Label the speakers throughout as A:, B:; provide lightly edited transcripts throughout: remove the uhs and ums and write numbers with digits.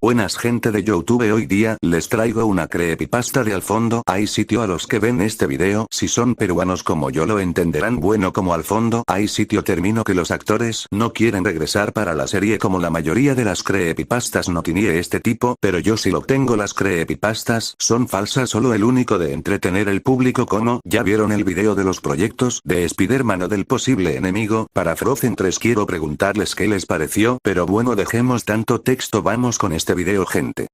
A: Buenas gente de YouTube, hoy día les traigo una creepypasta de Al fondo. Hay sitio a los que ven este video, si son peruanos como yo lo entenderán. Bueno, como Al fondo hay sitio, termino que los actores no quieren regresar para la serie, como la mayoría de las creepypastas no tiene este tipo, pero yo sí lo tengo. Las creepypastas son falsas, solo el único de entretener el público. Como ya vieron el video de los proyectos de Spider-Man o del posible enemigo para Frozen 3, quiero preguntarles qué les pareció, pero bueno, dejemos tanto texto, vamos con este video, gente.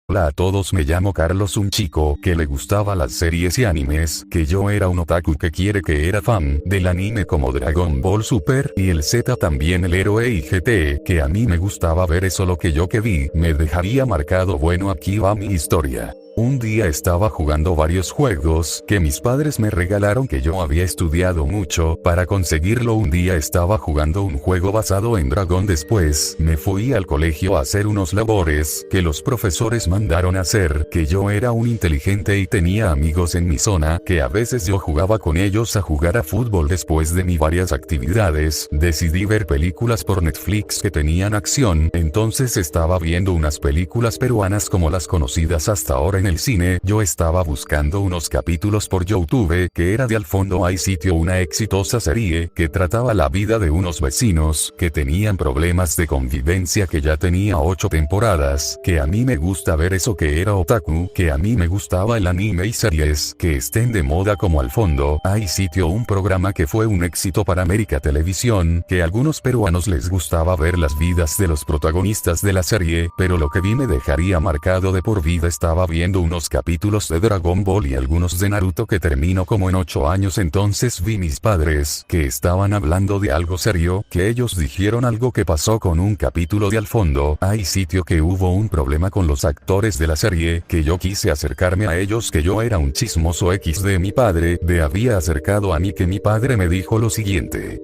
B: Hola a todos, me llamo Carlos, un chico que le gustaba las series y animes, que yo era un otaku que era fan del anime como Dragon Ball Super y el Z, también el héroe y GT, que a mí me gustaba ver eso. Lo que yo que vi me dejaría marcado. Bueno, aquí va mi historia. Un día estaba jugando varios juegos que mis padres me regalaron, que yo había estudiado mucho para conseguirlo. Un día estaba jugando un juego basado en dragón. Después me fui al colegio a hacer unos labores que los profesores mandaron a hacer, que yo era un inteligente y tenía amigos en mi zona, que a veces yo jugaba con ellos a jugar a fútbol. Después de varias actividades, decidí ver películas por Netflix que tenían acción. Entonces estaba viendo unas películas peruanas como las conocidas hasta ahora en el cine. Yo estaba buscando unos capítulos por YouTube, que era de Al fondo hay sitio, una exitosa serie que trataba la vida de unos vecinos que tenían problemas de convivencia, que ya tenía 8 temporadas, que a mí me gusta ver eso, que era otaku, que a mí me gustaba el anime y series que estén de moda como Al fondo hay sitio, un programa que fue un éxito para América Televisión, que a algunos peruanos les gustaba ver las vidas de los protagonistas de la serie, pero lo que vi me dejaría marcado de por vida. Estaba viendo unos capítulos de Dragon Ball y algunos de Naruto que terminó como en 8 años. Entonces vi mis padres que estaban hablando de algo serio, que ellos dijeron algo que pasó con un capítulo de Al fondo hay sitio, que hubo un problema con los actores de la serie, que yo quise acercarme a ellos, que yo era un chismoso XD. Mi padre me había acercado a mí, que mi padre me dijo lo siguiente: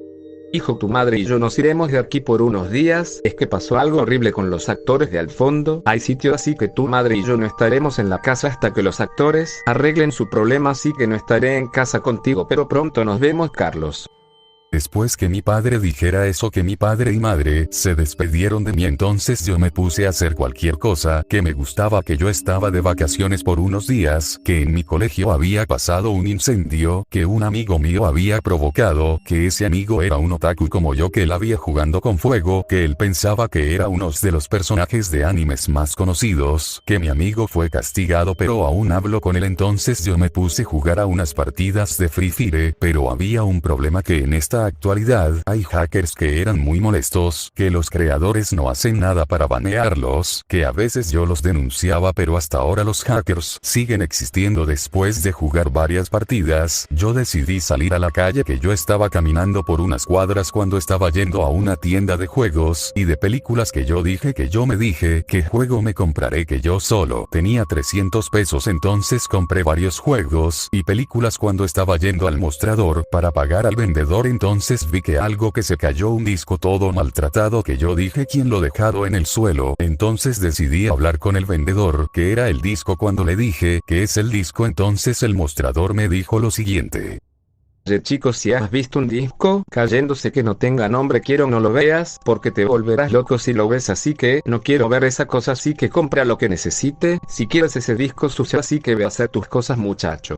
C: hijo, tu madre y yo nos iremos de aquí por unos días, es que pasó algo horrible con los actores de Al fondo hay sitio, así que tu madre y yo no estaremos en la casa hasta que los actores arreglen su problema, así que no estaré en casa contigo, pero pronto nos vemos, Carlos.
B: Después que mi padre dijera eso, que mi padre y madre se despidieron de mí, entonces yo me puse a hacer cualquier cosa que me gustaba, que yo estaba de vacaciones por unos días, que en mi colegio había pasado un incendio que un amigo mío había provocado, que ese amigo era un otaku como yo, que él había jugando con fuego, que él pensaba que era uno de los personajes de animes más conocidos, que mi amigo fue castigado, pero aún hablo con él. Entonces yo me puse a jugar a unas partidas de Free Fire, pero había un problema, que en esta actualidad hay hackers que eran muy molestos, que los creadores no hacen nada para banearlos, que a veces yo los denunciaba, pero hasta ahora los hackers siguen existiendo. Después de jugar varias partidas, yo decidí salir a la calle, que yo estaba caminando por unas cuadras cuando estaba yendo a una tienda de juegos y de películas, que yo me dije qué juego me compraré, que yo solo tenía 300 pesos. Entonces compré varios juegos y películas. Cuando estaba yendo al mostrador para pagar al vendedor, entonces vi que algo, que se cayó un disco todo maltratado, que yo dije quién lo dejado en el suelo. Entonces decidí hablar con el vendedor, que era el disco. Cuando le dije que es el disco, entonces el mostrador me dijo lo siguiente:
C: Oye chico, si has visto un disco cayéndose que no tenga nombre, quiero no lo veas, porque te volverás loco si lo ves, así que no quiero ver esa cosa, así que compra lo que necesite, si quieres ese disco sucio, así que ve a hacer tus cosas, muchacho.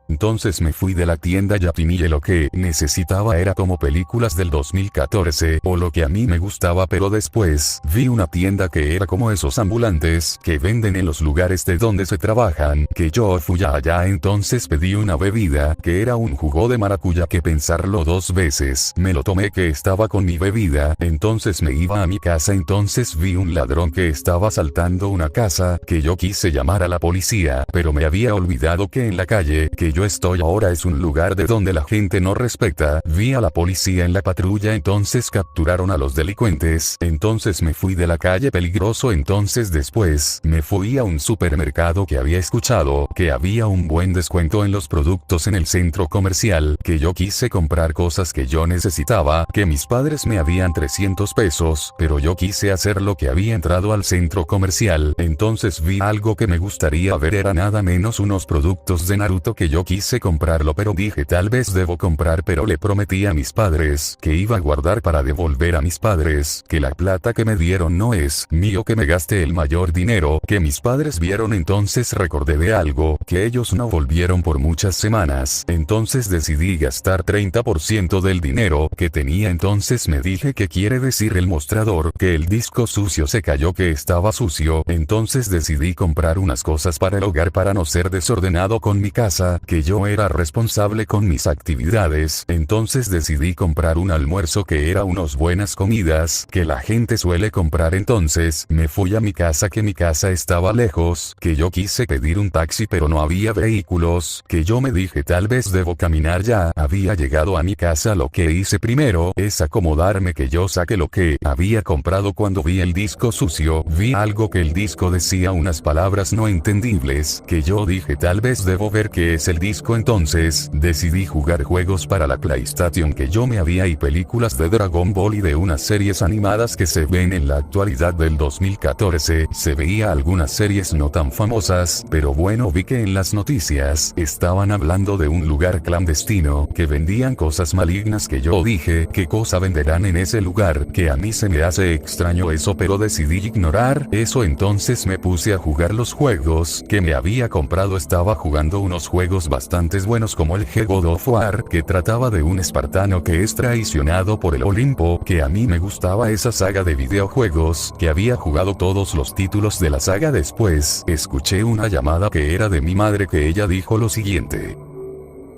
B: Entonces me fui de la tienda y opinié lo que necesitaba era como películas del 2014 o lo que a mí me gustaba, pero después vi una tienda que era como esos ambulantes que venden en los lugares de donde se trabajan, que yo fui allá. Entonces pedí una bebida que era un jugo de maracuyá, que pensarlo 2 veces me lo tomé, que estaba con mi bebida. Entonces me iba a mi casa. Entonces vi un ladrón que estaba asaltando una casa, que yo quise llamar a la policía, pero me había olvidado que en la calle que yo estoy ahora es un lugar de donde la gente no respeta. Vi a la policía en la patrulla, entonces capturaron a los delincuentes. Entonces me fui de la calle peligroso. Entonces después me fui a un supermercado, que había escuchado que había un buen descuento en los productos en el centro comercial, que yo quise comprar cosas que yo necesitaba, que mis padres me habían 300 pesos, pero yo quise hacer lo que había entrado al centro comercial. Entonces vi algo que me gustaría ver, era nada menos unos productos de Naruto que yo quise comprarlo pero dije tal vez debo comprar, pero le prometí a mis padres que iba a guardar para devolver a mis padres, que la plata que me dieron no es mío, que me gasté el mayor dinero que mis padres vieron. Entonces recordé de algo que ellos no volvieron por muchas semanas, entonces decidí gastar 30% del dinero que tenía. Entonces me dije, ¿qué quiere decir el mostrador? Que el disco sucio se cayó, que estaba sucio. Entonces decidí comprar unas cosas para el hogar para no ser desordenado con mi casa, que yo era responsable con mis actividades. Entonces decidí comprar un almuerzo que era unas buenas comidas que la gente suele comprar. Entonces me fui a mi casa, que mi casa estaba lejos, que yo quise pedir un taxi pero no había vehículos, que yo me dije tal vez debo caminar. Ya había llegado a mi casa, lo que hice primero es acomodarme, que yo saqué lo que había comprado. Cuando vi el disco sucio, vi algo que el disco decía unas palabras no entendibles, que yo dije tal vez debo ver qué es el disco. Entonces decidí jugar juegos para la PlayStation que yo me había y películas de Dragon Ball y de unas series animadas que se ven en la actualidad del 2014. Se veía algunas series no tan famosas, pero bueno, vi que en las noticias estaban hablando de un lugar clandestino que vendían cosas malignas, que yo dije ¿qué cosa venderán en ese lugar? Que a mí se me hace extraño eso, pero decidí ignorar eso. Entonces me puse a jugar los juegos que me había comprado. Estaba jugando unos juegos bastante buenos como el God of War, que trataba de un espartano que es traicionado por el Olimpo, que a mí me gustaba esa saga de videojuegos, que había jugado todos los títulos de la saga. Después escuché una llamada que era de mi madre, que ella dijo lo siguiente: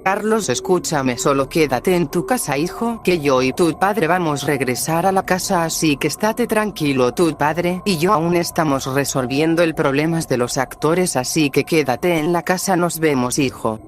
D: Carlos, escúchame, solo quédate en tu casa, hijo, que yo y tu padre vamos a regresar a la casa, así que estate tranquilo. Tu padre y yo aún estamos resolviendo el problema de los actores, así que quédate en la casa, nos vemos, hijo.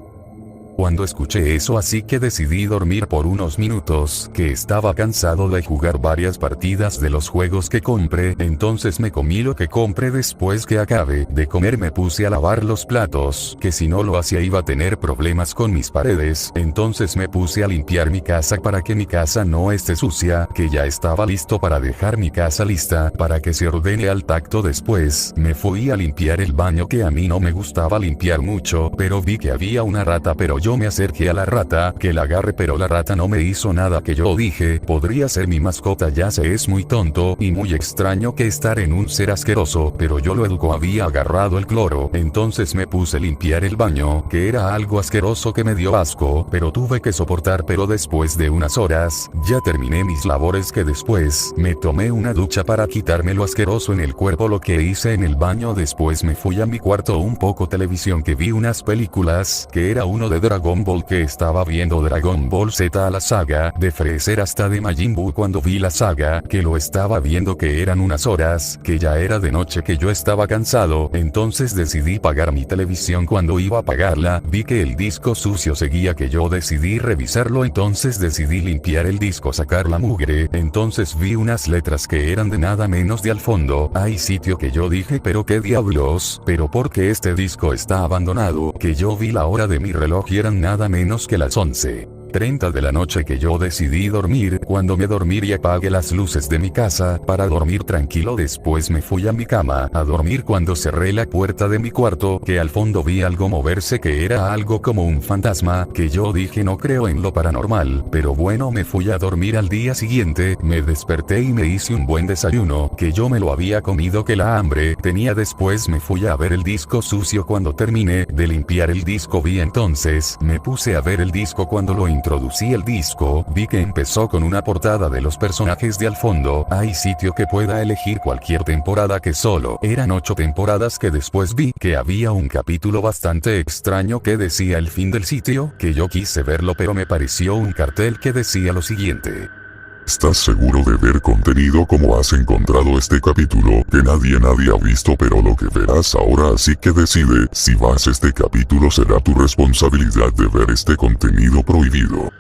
B: Cuando escuché eso, así que decidí dormir por unos minutos, que estaba cansado de jugar varias partidas de los juegos que compré. Entonces me comí lo que compré. Después que acabe de comer me puse a lavar los platos, que si no lo hacía iba a tener problemas con mis paredes. Entonces me puse a limpiar mi casa para que mi casa no esté sucia, que ya estaba listo para dejar mi casa lista para que se ordene al tacto. Después me fui a limpiar el baño, que a mí no me gustaba limpiar mucho, pero vi que había una rata, pero yo me acerqué a la rata, que la agarré, pero la rata no me hizo nada, que yo dije podría ser mi mascota. Ya sé, es muy tonto y muy extraño que estar en un ser asqueroso, pero yo lo educo. Había agarrado el cloro. Entonces me puse a limpiar el baño, que era algo asqueroso que me dio asco, pero tuve que soportar. Pero después de unas horas ya terminé mis labores, que después me tomé una ducha para quitarme lo asqueroso en el cuerpo, lo que hice en el baño. Después me fui a mi cuarto, un poco televisión, que vi unas películas, que era uno de Dragon Ball, que estaba viendo Dragon Ball Z, a la saga de Freezer hasta de Majin Buu. Cuando vi la saga, que lo estaba viendo, que eran unas horas, que ya era de noche, que yo estaba cansado. Entonces decidí apagar mi televisión. Cuando iba a apagarla, vi que el disco sucio seguía, que yo decidí revisarlo. Entonces decidí limpiar el disco, sacar la mugre. Entonces vi unas letras que eran de nada menos de al fondo hay sitio, que yo dije pero qué diablos, pero porque este disco está abandonado, que yo vi la hora de mi reloj y eran nada menos que las 11:30 de la noche, que yo decidí dormir. Cuando me dormí y apagué las luces de mi casa para dormir tranquilo. Después me fui a mi cama a dormir. Cuando cerré la puerta de mi cuarto, que al fondo vi algo moverse, que era algo como un fantasma, que yo dije no creo en lo paranormal, pero bueno, me fui a dormir. Al día siguiente me desperté y me hice un buen desayuno, que yo me lo había comido, que la hambre tenía. Después me fui a ver el disco sucio. Cuando terminé de limpiar el disco entonces me puse a ver el disco. Cuando lo introducí el disco, vi que empezó con una portada de los personajes de al fondo hay sitio, que pueda elegir cualquier temporada, que solo eran 8 temporadas, que después vi que había un capítulo bastante extraño que decía el fin del sitio, que yo quise verlo, pero me pareció un cartel que decía lo siguiente:
E: ¿Estás seguro de ver contenido como has encontrado este capítulo, que nadie ha visto, pero lo que verás ahora, así que decide si vas a este capítulo? Será tu responsabilidad de ver este contenido prohibido.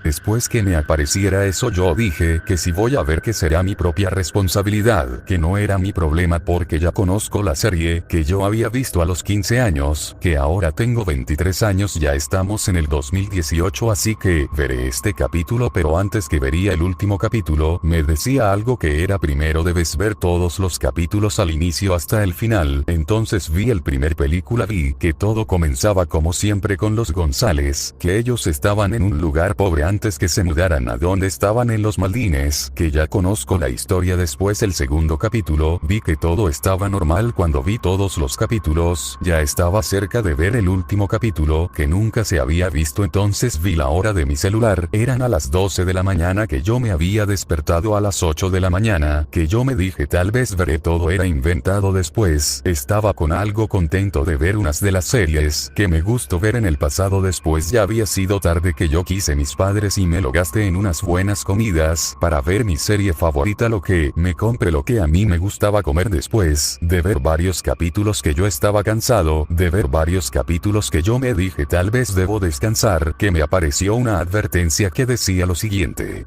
B: Después que me apareciera eso yo dije que si voy a ver que será mi propia responsabilidad, que no era mi problema porque ya conozco la serie, que yo había visto a los 15 años, que ahora tengo 23 años, ya estamos en el 2018, así que veré este capítulo, pero antes que vería el último capítulo, me decía algo que era primero debes ver todos los capítulos al inicio hasta el final. Entonces vi el primer película, vi que todo comenzaba como siempre con los González, que ellos estaban en un lugar pobre antes que se mudaran a donde estaban en los Maldines, que ya conozco la historia. Después el segundo capítulo, vi que todo estaba normal. Cuando vi todos los capítulos, ya estaba cerca de ver el último capítulo, que nunca se había visto. Entonces vi la hora de mi celular, eran a las 12 de la mañana, que yo me había despertado a las 8 de la mañana, que yo me dije tal vez veré todo era inventado. Después, estaba con algo contento de ver unas de las series que me gustó ver en el pasado. Después ya había sido tarde, que yo quise mis padres y me lo gasté en unas buenas comidas para ver mi serie favorita, lo que me compré lo que a mí me gustaba comer. Después de ver varios capítulos que yo estaba cansado de ver varios capítulos, que yo me dije tal vez debo descansar, que me apareció una advertencia que decía lo siguiente: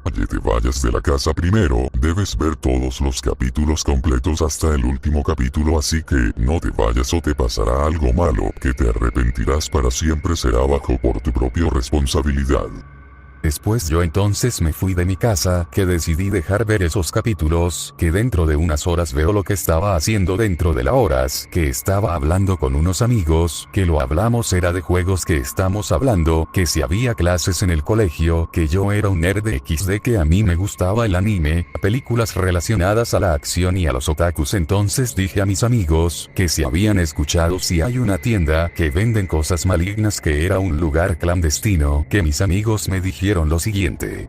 E: Oye, te vayas de la casa primero, debes ver todos los capítulos completos hasta el último capítulo, así que no te vayas o te pasará algo malo, que te arrepentirás para siempre, será bajo por tu propia responsabilidad.
B: Después yo entonces me fui de mi casa, que decidí dejar ver esos capítulos, que dentro de unas horas veo lo que estaba haciendo dentro de las horas, que estaba hablando con unos amigos, que lo hablamos era de juegos, que estamos hablando, que si había clases en el colegio, que yo era un nerd de XD, que a mí me gustaba el anime, películas relacionadas a la acción y a los otakus. Entonces dije a mis amigos, que si habían escuchado si hay una tienda, que venden cosas malignas, que era un lugar clandestino, que mis amigos me dijeron lo siguiente: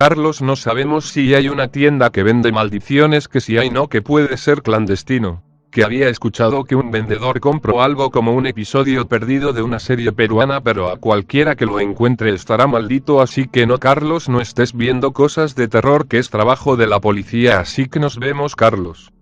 F: Carlos, no sabemos si hay una tienda que vende maldiciones, que si hay no, que puede ser clandestino. Que había escuchado que un vendedor compró algo como un episodio perdido de una serie peruana, pero a cualquiera que lo encuentre estará maldito, así que no, Carlos, no estés viendo cosas de terror, que es trabajo de la policía, así que nos vemos, Carlos.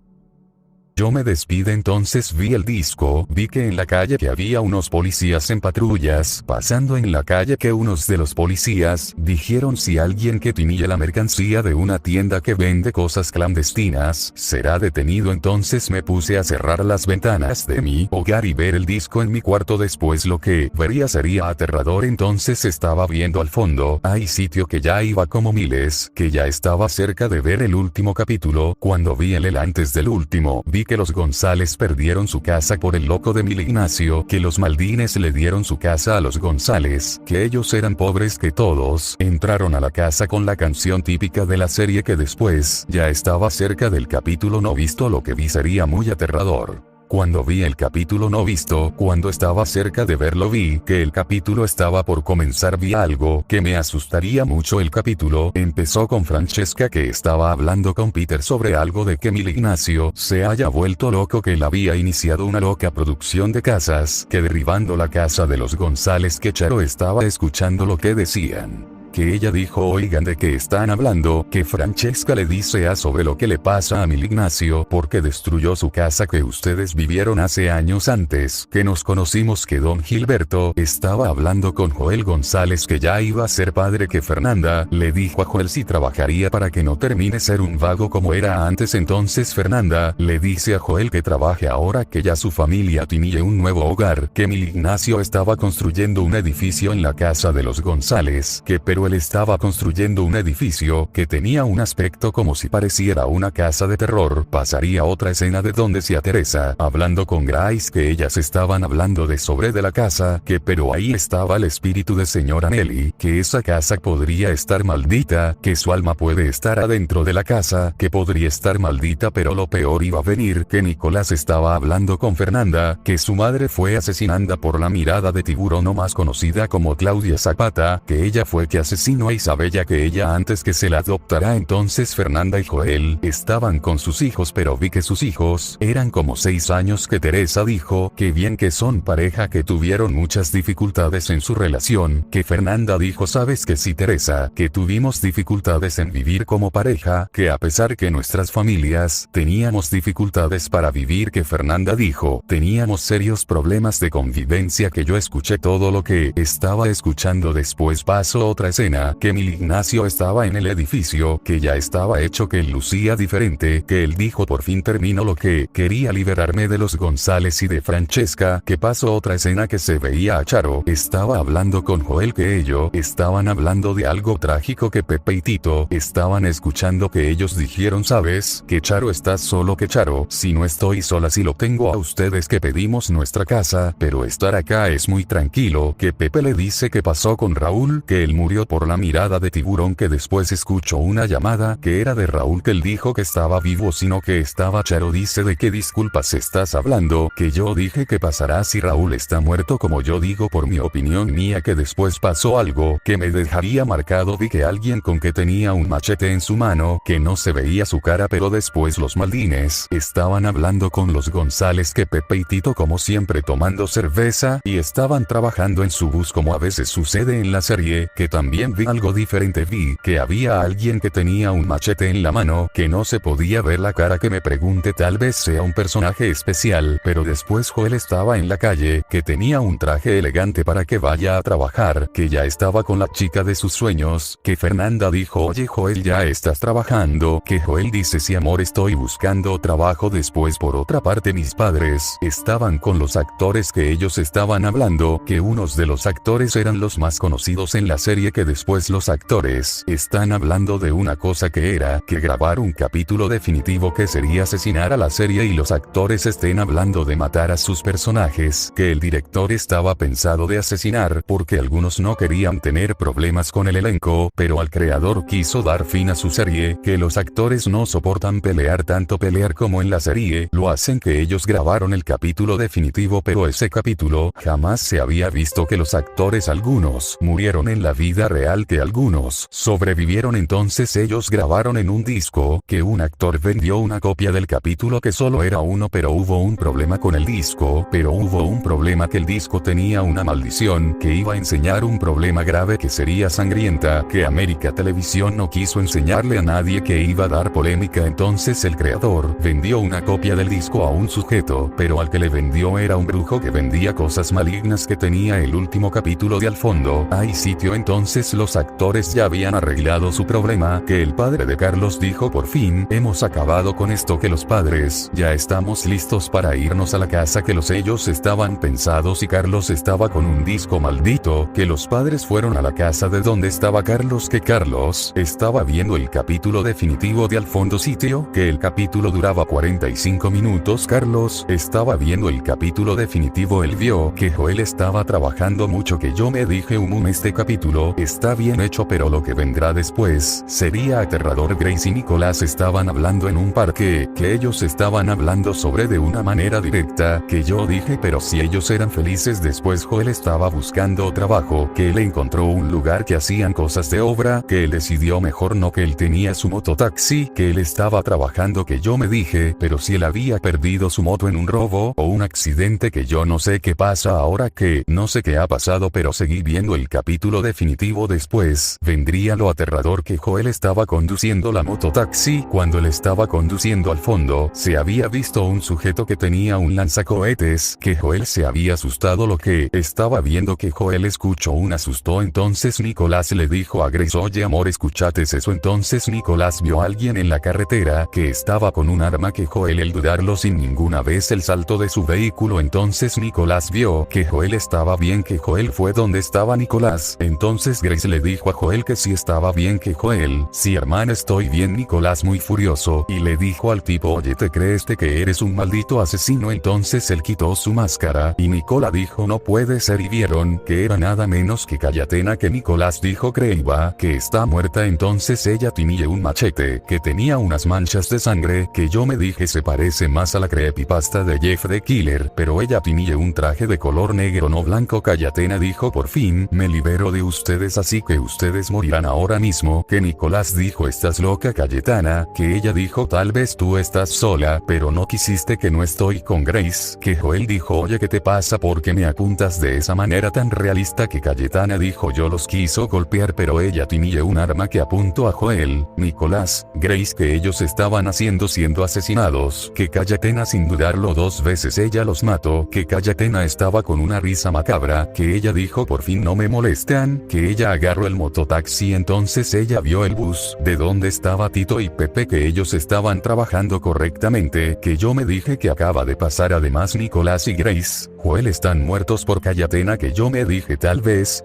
B: Yo me despido. Entonces vi el disco, vi que en la calle que había unos policías en patrullas, pasando en la calle, que unos de los policías dijeron si alguien que tenía la mercancía de una tienda que vende cosas clandestinas, será detenido. Entonces me puse a cerrar las ventanas de mi hogar y ver el disco en mi cuarto. Después lo que vería sería aterrador. Entonces estaba viendo al fondo, hay sitio que ya iba como miles, que ya estaba cerca de ver el último capítulo. Cuando vi el antes del último, vi que los González perdieron su casa por el loco de Mil Ignacio, que los Maldines le dieron su casa a los González, que ellos eran pobres, que todos entraron a la casa con la canción típica de la serie, que después ya estaba cerca del capítulo no visto. Lo que vi sería muy aterrador. Cuando vi el capítulo no visto, cuando estaba cerca de verlo, vi que el capítulo estaba por comenzar. Vi algo que me asustaría mucho. El capítulo empezó con Francesca, que estaba hablando con Peter sobre algo de que Mil Ignacio se haya vuelto loco, que él había iniciado una loca producción de casas, que derribando la casa de los González, que Charo estaba escuchando lo que decían. Que ella dijo: oigan, ¿de qué están hablando? Que Francesca le dice a sobre lo que le pasa a Mil Ignacio, porque destruyó su casa que ustedes vivieron hace años antes que nos conocimos. Que don Gilberto estaba hablando con Joel González, que ya iba a ser padre, que Fernanda le dijo a Joel si trabajaría para que no termine ser un vago como era antes. Entonces Fernanda le dice a Joel que trabaje ahora que ya su familia tiene un nuevo hogar, que Mil Ignacio estaba construyendo un edificio en la casa de los González, que pero él estaba construyendo un edificio que tenía un aspecto como si pareciera una casa de terror. Pasaría otra escena de donde se Teresa hablando con Grace, que ellas estaban hablando de sobre de la casa, que pero ahí estaba el espíritu de señora Nelly, que esa casa podría estar maldita, que su alma puede estar adentro de la casa, que podría estar maldita, pero lo peor iba a venir. Que Nicolás estaba hablando con Fernanda, que su madre fue asesinada por la mirada de tiburón, o más conocida como Claudia Zapata, que ella fue que asesinó a Isabella, que ella antes que se la adoptara. Entonces Fernanda y Joel estaban con sus hijos, pero vi que sus hijos eran como 6 años. Que Teresa dijo que bien que son pareja, que tuvieron muchas dificultades en su relación. Que Fernanda dijo: sabes que sí, Teresa, que tuvimos dificultades en vivir como pareja, que a pesar que nuestras familias teníamos dificultades para vivir. Que Fernanda dijo: teníamos serios problemas de convivencia. Que yo escuché todo lo que estaba escuchando. Después pasó otra escena escena, que Mil Ignacio estaba en el edificio, que ya estaba hecho, que él lucía diferente, que él dijo por fin terminó lo que quería, liberarme de los González y de Francesca, que pasó otra escena que se veía a Charo, estaba hablando con Joel, que ellos estaban hablando de algo trágico, que Pepe y Tito estaban escuchando, que ellos dijeron, sabes, que Charo estás solo, que Charo, si no estoy sola, si lo tengo a ustedes, que pedimos nuestra casa, pero estar acá es muy tranquilo, que Pepe le dice que pasó con Raúl, que él murió por la mirada de tiburón, que después escuchó una llamada, que era de Raúl, que él dijo que estaba vivo, sino que estaba Charo, dice de qué disculpas estás hablando, que yo dije que pasará si Raúl está muerto, como yo digo por mi opinión mía, que después pasó algo, que me dejaría marcado, vi que alguien con que tenía un machete en su mano, que no se veía su cara, pero después los Maldines estaban hablando con los González, que Pepe y Tito como siempre tomando cerveza, y estaban trabajando en su bus como a veces sucede en la serie, que también vi algo diferente, vi que había alguien que tenía un machete en la mano, que no se podía ver la cara, que me pregunte tal vez sea un personaje especial, pero después Joel estaba en la calle, que tenía un traje elegante para que vaya a trabajar, que ya estaba con la chica de sus sueños, que Fernanda dijo, oye Joel, ya estás trabajando, que Joel dice, sí amor, estoy buscando trabajo. Después por otra parte mis padres estaban con los actores, que ellos estaban hablando, que unos de los actores eran los más conocidos en la serie, que después los actores están hablando de una cosa, que era que grabar un capítulo definitivo, que sería asesinar a la serie, y los actores estén hablando de matar a sus personajes, que el director estaba pensado de asesinar, porque algunos no querían tener problemas con el elenco, pero al creador quiso dar fin a su serie, que los actores no soportan pelear tanto, pelear como en la serie lo hacen, que ellos grabaron el capítulo definitivo, pero ese capítulo jamás se había visto, que los actores algunos murieron en la vida real, que algunos sobrevivieron, entonces ellos grabaron en un disco, que un actor vendió una copia del capítulo, que solo era uno, pero hubo un problema con el disco, que el disco tenía una maldición, que iba a enseñar un problema grave, que sería sangrienta, que América Televisión no quiso enseñarle a nadie, que iba a dar polémica, entonces el creador vendió una copia del disco a un sujeto, pero al que le vendió era un brujo que vendía cosas malignas, que tenía el último capítulo de Al Fondo Hay Sitio. Entonces los actores ya habían arreglado su problema, que el padre de Carlos dijo, por fin hemos acabado con esto, que los padres ya estamos listos para irnos a la casa, que los ellos estaban pensados, y Carlos estaba con un disco maldito, que los padres fueron a la casa de donde estaba Carlos, que Carlos estaba viendo el capítulo definitivo de Al Fondo Sitio, que el capítulo duraba 45 minutos, Carlos estaba viendo el capítulo definitivo, él vio que Joel estaba trabajando mucho, que yo me dije, este capítulo está bien hecho, pero lo que vendrá después sería aterrador. Grace y Nicolás estaban hablando en un parque, que ellos estaban hablando sobre de una manera directa, que yo dije, pero si ellos eran felices. Después Joel estaba buscando trabajo, que él encontró un lugar que hacían cosas de obra, que él decidió mejor no, que él tenía su mototaxi, que él estaba trabajando, que yo me dije, pero si él había perdido su moto en un robo o un accidente, que yo no sé qué pasa ahora, que no sé qué ha pasado, pero seguí viendo el capítulo definitivo. Después vendría lo aterrador, que Joel estaba conduciendo la mototaxi, cuando él estaba conduciendo al fondo se había visto un sujeto que tenía un lanzacohetes, que Joel se había asustado lo que estaba viendo, que Joel escuchó un asustó. Entonces Nicolás le dijo a Grace, oye amor, escuchaste eso. Entonces Nicolás vio a alguien en la carretera que estaba con un arma, que Joel el dudarlo sin ninguna vez el salto de su vehículo. Entonces Nicolás vio que Joel estaba bien, que Joel fue donde estaba Nicolás. Entonces Grace le dijo a Joel que sí estaba bien, que Joel, sí hermana estoy bien. Nicolás muy furioso y le dijo al tipo, oye, ¿te crees que eres un maldito asesino? Entonces él quitó su máscara y Nicolás dijo, no puede ser, y vieron que era nada menos que Cayetana, que Nicolás dijo creía que está muerta. Entonces ella tenía un machete que tenía unas manchas de sangre, que yo me dije se parece más a la creepypasta de Jeff the Killer, pero ella tenía un traje de color negro no blanco. Cayetana dijo, por fin me libero de ustedes, así que ustedes morirán ahora mismo. Que Nicolás dijo, estás loca Cayetana, que ella dijo, tal vez tú estás sola, pero no quisiste, que no estoy con Grace. Que Joel dijo, oye, ¿qué te pasa? ¿Por qué me apuntas de esa manera tan realista? Que Cayetana dijo, yo los quiso golpear, pero ella tenía un arma que apuntó a Joel, Nicolás, Grace, que ellos estaban siendo asesinados. Que Cayetana sin dudarlo 2 veces ella los mató. Que Cayetana estaba con una risa macabra, que ella dijo, por fin no me molestan, que ella ella agarró el mototaxi. Entonces ella vio el bus de donde estaba Tito y Pepe, que ellos estaban trabajando correctamente, que yo me dije que acaba de pasar. Además Nicolás y Grace Joel están muertos por Cayetana, que yo me dije tal vez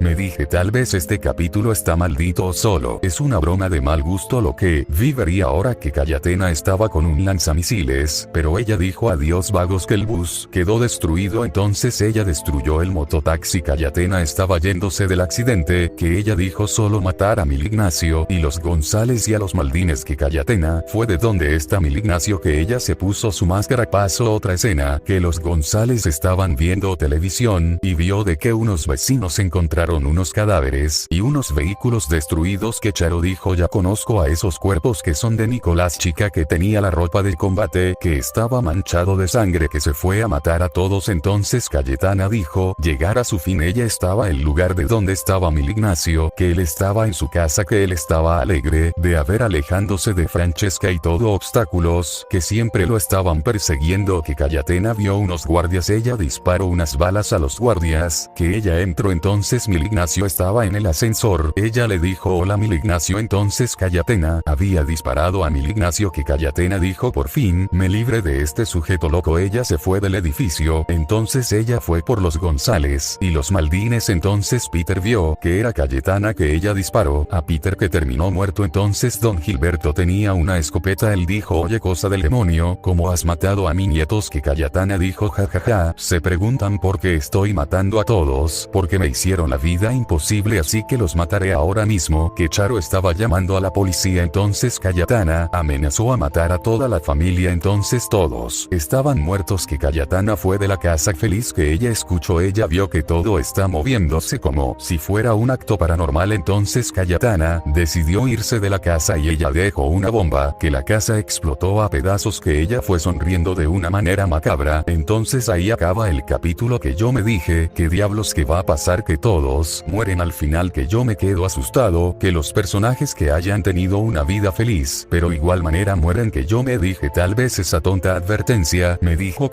B: este capítulo está maldito o solo es una broma de mal gusto. Lo que vi vería ahora que Cayetana estaba con un lanzamisiles, pero ella dijo adiós vagos, que el bus quedó destruido. Entonces ella destruyó el mototaxi. Cayetana estaba yéndose del accidente, que ella dijo solo matar a Mil Ignacio y los González y a los Maldines, que Cayetana fue de donde está Mil Ignacio, que ella se puso su máscara. Pasó otra escena, que los González estaban viendo televisión y vio de que unos vecinos encontraron unos cadáveres y unos vehículos destruidos, que Charo dijo ya conozco a esos cuerpos, que son de Nicolás, chica que tenía la ropa de combate, que estaba manchado de sangre, que se fue a matar a todos. Entonces Cayetana dijo llegar a su fin. Ella estaba en el lugar de donde estaba Mil Ignacio, que él estaba en su casa, que él estaba alegre de haber alejándose de Francesca y todo obstáculos que siempre lo estaban persiguiendo, que Cayetana vio unos guardias. Ella disparó unas balas a los guardias, que ella entró. Entonces Mil Ignacio estaba en el ascensor. Ella le dijo hola Mil Ignacio. Entonces Cayetana había disparado a Mil Ignacio, que Cayetana dijo por fin me libre de este sujeto loco. Ella se fue del edificio. Entonces ella fue por los González y los Maldines. Entonces Peter vio que era Cayetana, que ella disparó a Peter, que terminó muerto. Entonces don Gilberto tenía una escopeta. Él dijo oye cosa del demonio, ¿cómo has matado a mis nietos? Que Cayetana dijo jajaja, se preguntan por qué estoy matando a todos, porque me hicieron la vida imposible, así que los mataré ahora mismo. Que Charo estaba llamando a la policía. Entonces Cayetana amenazó a matar a toda la familia. Entonces todos estaban muertos, que Cayetana fue de la casa feliz, que ella escuchó, ella vio que todo está moviéndose como si fuera un acto paranormal. Entonces Cayetana decidió irse de la casa y ella dejó una bomba, que la casa explotó a pedazos, que ella fue sonriendo de una manera macabra. Entonces ahí acaba el capítulo, que yo me dije ¿qué diablos que va a pasar? Que todos mueren al final, que yo me quedo asustado, que los personajes que hayan tenido una vida feliz pero igual manera mueren, que yo me dije tal vez esa tonta advertencia me dijo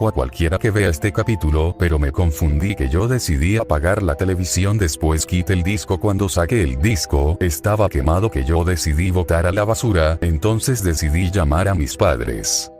B: a cualquiera que vea este capítulo, pero me confundí, que yo decidí apagar la televisión. Después quité el disco. Cuando saqué el disco estaba quemado, que yo decidí botar a la basura. Entonces decidí llamar a mis padres,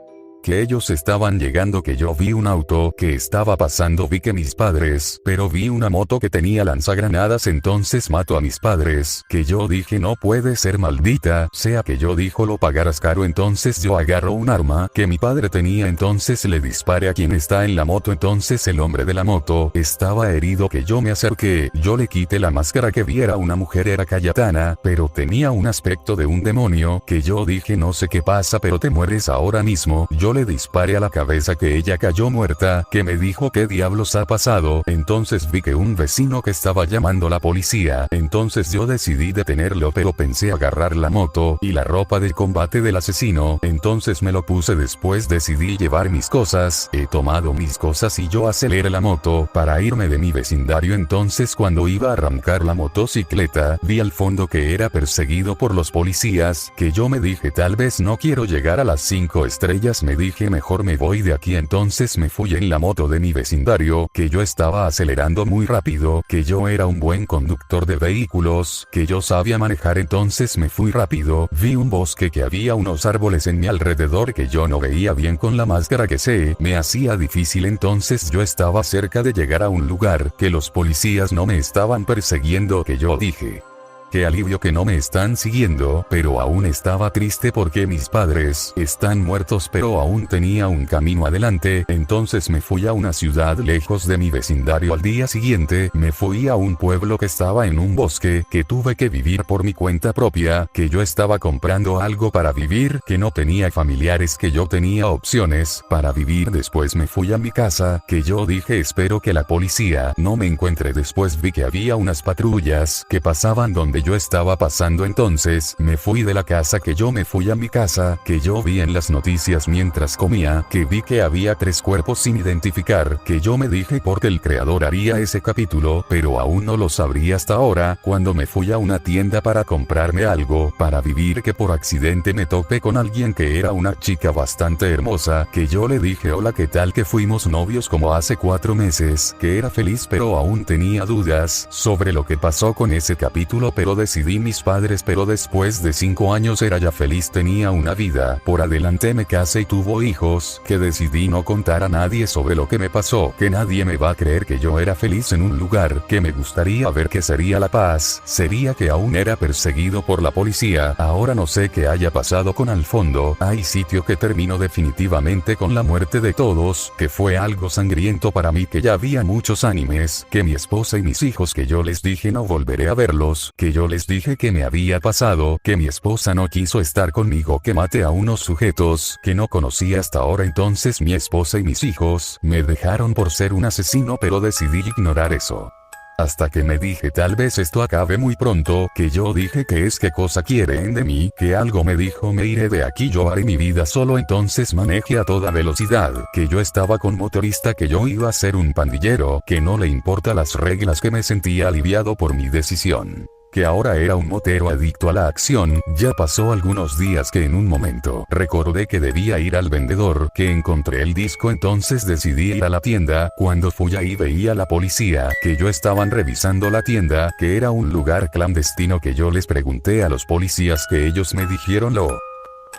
B: que ellos estaban llegando, que yo vi un auto que estaba pasando, vi que mis padres, pero vi una moto que tenía lanzagranadas. Entonces mato a mis padres, que yo dije no puede ser, maldita sea, que yo dijo lo pagarás caro. Entonces yo agarro un arma que mi padre tenía. Entonces le disparé a quien está en la moto. Entonces el hombre de la moto estaba herido, que yo me acerqué, yo le quité la máscara, que viera una mujer, era Cayetana, pero tenía un aspecto de un demonio, que yo dije no sé qué pasa pero te mueres ahora mismo. Yo le disparé a la cabeza, que ella cayó muerta, que me dijo ¿qué diablos ha pasado? Entonces vi que un vecino que estaba llamando a la policía. Entonces yo decidí detenerlo, pero pensé agarrar la moto y la ropa de combate del asesino. Entonces me lo puse. Después decidí llevar mis cosas. He tomado mis cosas y yo aceleré la moto para irme de mi vecindario. Entonces cuando iba a arrancar la motocicleta vi al fondo que era perseguido por los policías, que yo me dije tal vez no quiero llegar a las 5 estrellas. Me dije mejor me voy de aquí. Entonces me fui en la moto de mi vecindario, que yo estaba acelerando muy rápido, que yo era un buen conductor de vehículos, que yo sabía manejar. Entonces me fui rápido. Vi un bosque, que había unos árboles en mi alrededor, que yo no veía bien con la máscara, que se me hacía difícil. Entonces yo estaba cerca de llegar a un lugar, que los policías no me estaban persiguiendo, que yo dije qué alivio que no me están siguiendo, pero aún estaba triste porque mis padres están muertos, pero aún tenía un camino adelante. Entonces me fui a una ciudad lejos de mi vecindario. Al día siguiente me fui a un pueblo que estaba en un bosque, que tuve que vivir por mi cuenta propia, que yo estaba comprando algo para vivir, que no tenía familiares, que yo tenía opciones para vivir. Después me fui a mi casa, que yo dije espero que la policía no me encuentre. Después vi que había unas patrullas que pasaban donde que yo estaba pasando entonces, me fui de la casa que yo me fui a mi casa, que yo vi en las noticias mientras comía, que vi que había 3 cuerpos sin identificar, que yo me dije porque el creador haría ese capítulo, pero aún no lo sabría hasta ahora, cuando me fui a una tienda para comprarme algo, para vivir, que por accidente me topé con alguien que era una chica bastante hermosa, que yo le dije hola, ¿qué tal?, que fuimos novios como hace 4 meses, que era feliz pero aún tenía dudas sobre lo que pasó con ese capítulo, pero decidí mis padres, pero después de 5 años era ya feliz, tenía una vida por adelante, me casé y tuvo hijos, que decidí no contar a nadie sobre lo que me pasó, que nadie me va a creer que yo era feliz en un lugar que me gustaría ver, que sería la paz, sería que aún era perseguido por la policía. Ahora no sé qué haya pasado con Al Fondo, hay sitio, que terminó definitivamente con la muerte de todos, que fue algo sangriento para mí, que ya había muchos animes, que mi esposa y mis hijos, que yo les dije no volveré a verlos, que yo les dije que me había pasado, que mi esposa no quiso estar conmigo, que maté a unos sujetos que no conocía hasta ahora. Entonces mi esposa y mis hijos me dejaron por ser un asesino, pero decidí ignorar eso. Hasta que me dije tal vez esto acabe muy pronto, que yo dije que es qué cosa quieren de mí, que algo me dijo me iré de aquí, yo haré mi vida solo, entonces manejé a toda velocidad, que yo estaba con motorista, que yo iba a ser un pandillero, que no le importa las reglas, que me sentía aliviado por mi decisión. Que ahora era un motero adicto a la acción. Ya pasó algunos días que en un momento recordé que debía ir al vendedor, que encontré el disco, entonces decidí ir a la tienda. Cuando fui ahí veía a la policía, que yo estaban revisando la tienda, que era un lugar clandestino, que yo les pregunté a los policías, que ellos me dijeron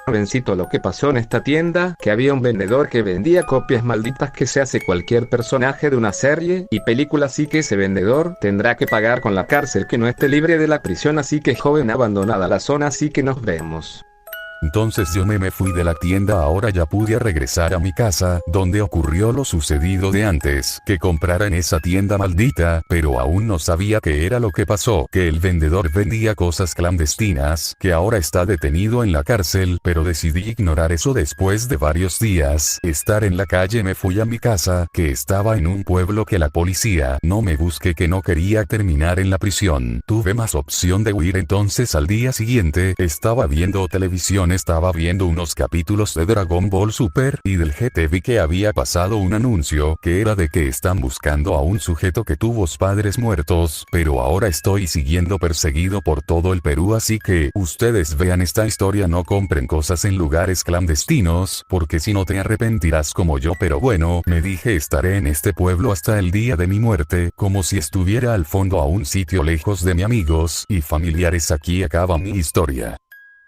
C: Jovencito, lo que pasó en esta tienda, que había un vendedor que vendía copias malditas que se hace cualquier personaje de una serie y película, así que ese vendedor tendrá que pagar con la cárcel, que no esté libre de la prisión, así que joven, abandonada la zona, así que nos vemos.
B: Entonces yo me fui de la tienda. Ahora ya pude regresar a mi casa, donde ocurrió lo sucedido de antes, que comprara en esa tienda maldita, pero aún no sabía qué era lo que pasó, que el vendedor vendía cosas clandestinas, que ahora está detenido en la cárcel, pero decidí ignorar eso. Después de varios días estar en la calle, me fui a mi casa, que estaba en un pueblo, que la policía no me busque, que no quería terminar en la prisión. Tuve más opción de huir. Entonces al día siguiente estaba viendo televisión, estaba viendo unos capítulos de Dragon Ball Super y del GT, vi que había pasado un anuncio, que era de que están buscando a un sujeto que tuvo padres muertos, pero ahora estoy siguiendo perseguido por todo el Perú, así que ustedes vean esta historia, no compren cosas en lugares clandestinos, porque si no te arrepentirás como yo. Pero bueno, me dije estaré en este pueblo hasta el día de mi muerte, como si estuviera al fondo a un sitio lejos de mis amigos y familiares. Aquí acaba mi historia.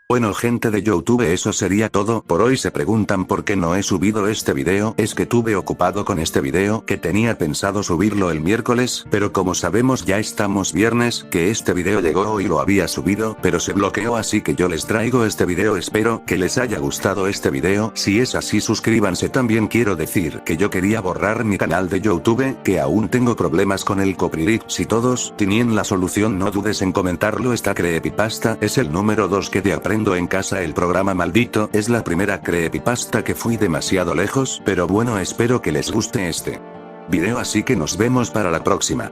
A: Bueno, gente de YouTube, eso sería todo por hoy. Se preguntan por qué no he subido este video. Es que estuve ocupado con este video, que tenía pensado subirlo el miércoles, pero como sabemos ya estamos viernes, que este video llegó hoy, lo había subido, pero se bloqueó, así que yo les traigo este video. Espero que les haya gustado este video. Si es así, suscríbanse. También quiero decir que yo quería borrar mi canal de YouTube, que aún tengo problemas con el copyright. Si todos tienen la solución, no dudes en comentarlo. Esta creepypasta es el número 2 que te aprendo en casa, el programa maldito. Es la primera creepypasta que fui demasiado lejos, pero bueno, espero que les guste este video, así que nos vemos para la próxima.